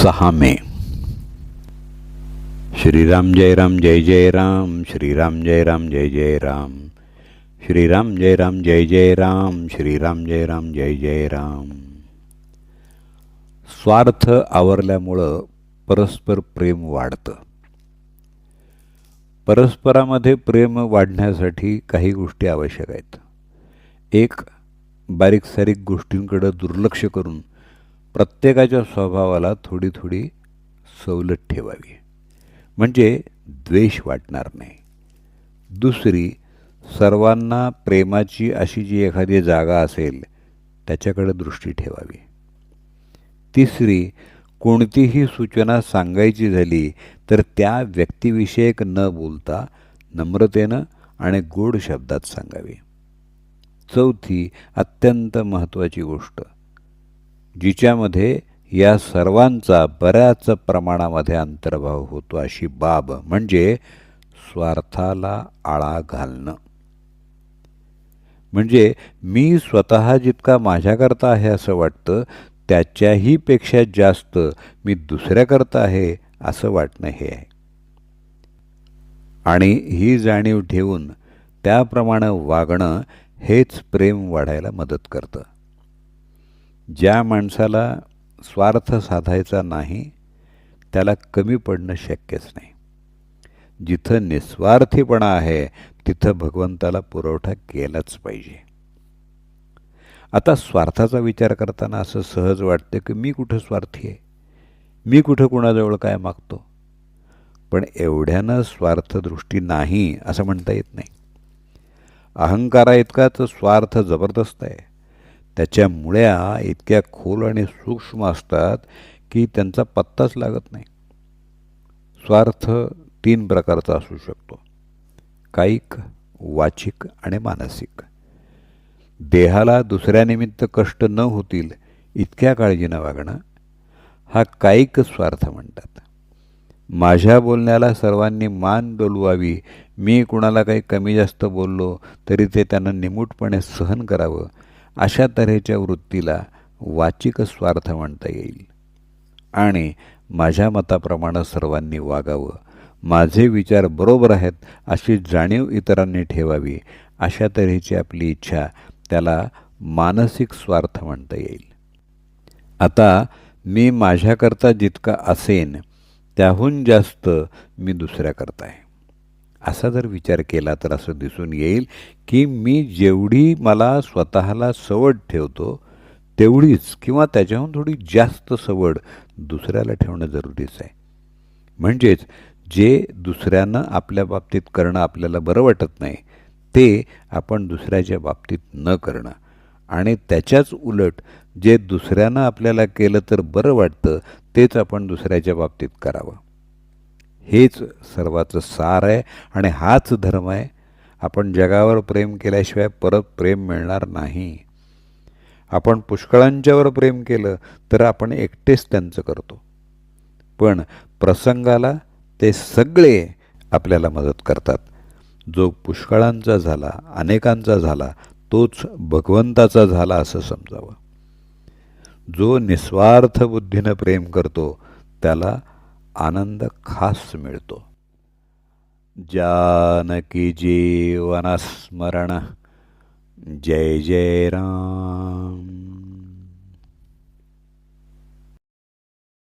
6 मे. श्रीराम जय राम जय जय राम. श्रीराम जय राम जय जय राम. श्रीराम जय राम जय जय राम. श्रीराम जय राम जय जय राम. स्वार्थ आवरल्यामुळं परस्पर प्रेम वाढतं. परस्परामध्ये प्रेम वाढण्यासाठी काही गोष्टी आवश्यक आहेत. एक, बारीक सारीक गोष्टींकडे दुर्लक्ष करून प्रत्येकाच्या स्वभावाला थोडी थोडी सवलत ठेवावी, म्हणजे द्वेष वाटणार नाही. दुसरी, सर्वांना प्रेमाची अशी जी एखादी जागा असेल त्याच्याकडे दृष्टी ठेवावी. तिसरी, कोणतीही सूचना सांगायची झाली तर त्या व्यक्तिविषयक न बोलता नम्रतेनं आणि गोड शब्दात सांगावी. चौथी, अत्यंत महत्त्वाची गोष्ट, जिच्यामध्ये या सर्वांचा बऱ्याच प्रमाणामध्ये अंतर्भाव होतो अशी बाब म्हणजे स्वार्थाला आळा घालणं. म्हणजे मी स्वतः जितका माझ्याकरता आहे असं वाटतं त्याच्याही पेक्षा जास्त मी दुसऱ्याकरता आहे असं वाटणं हे आहे. आणि ही जाणीव ठेवून त्याप्रमाणे वागणं हेच प्रेम वाढायला मदत करतं. ज्या माणसाला स्वार्थ साधायचा नाही त्याला कमी पडणं शक्यच नाही. जिथं निस्वार्थीपणा आहे तिथं भगवंताला पुरवठा केलाच पाहिजे. आता स्वार्थाचा विचार करताना असं सहज वाटतं की मी कुठं स्वार्थी आहे, मी कुठं कुणाजवळ काय मागतो. पण एवढ्यानं स्वार्थदृष्टी नाही असं म्हणता येत नाही. अहंकारा इतकाच स्वार्थ जबरदस्त आहे. त्याच्या मुळ्या इतक्या खोल आणि सूक्ष्म असतात की त्यांचा पत्ताच लागत नाही. स्वार्थ 3 प्रकारचा असू शकतो: कायिक, वाचिक आणि मानसिक. देहाला दुसऱ्यानिमित्त कष्ट न होतील इतक्या काळजीनं वागणं हा कायिक स्वार्थ म्हणतात. माझ्या बोलण्याला सर्वांनी मान डोलवावी, मी कुणाला काही कमी जास्त बोललो तरी ते त्यानं निमूटपणे सहन करावं, अशा तऱ्हेच्या वृत्तीला वाचिक स्वार्थ म्हणता येईल. आणि माझ्या मताप्रमाणे सर्वांनी वागावं, माझे विचार बरोबर आहेत अशी जाणीव इतरांनी ठेवावी, अशा तऱ्हेची आपली इच्छा त्याला मानसिक स्वार्थ म्हणता येईल. आता मी माझ्याकरता जितका असेन त्याहून जास्त मी दुसऱ्याकरता आहे असा जर विचार केला तर असं दिसून येईल की मी जेवढी मला स्वतःला सवड ठेवतो तेवढीच किंवा त्याच्याहून थोडी जास्त सवड दुसऱ्याला ठेवणं जरुरीचं आहे. म्हणजेच जे दुसऱ्यांना आपल्या बाबतीत करणं आपल्याला बरं वाटत नाही ते आपण दुसऱ्याच्या बाबतीत न करणं, आणि त्याच्याच उलट जे दुसऱ्यानं आपल्याला केलं तर बरं वाटतं तेच आपण दुसऱ्याच्या बाबतीत करावं. हेच सर्वाचं सार आहे आणि हाच धर्म आहे. आपण जगावर प्रेम केल्याशिवाय परत प्रेम मिळणार नाही. आपण पुष्कळांच्यावर प्रेम केलं तर आपण एकटेच त्यांचं करतो, पण प्रसंगाला ते सगळे आपल्याला मदत करतात. जो पुष्कळांचा झाला, अनेकांचा झाला, तोच भगवंताचा झाला असं समजावं. जो निस्वार्थ बुद्धीनं प्रेम करतो त्याला आनंद खास मिळतो. जानकी जीवन स्मरण. जय जय राम.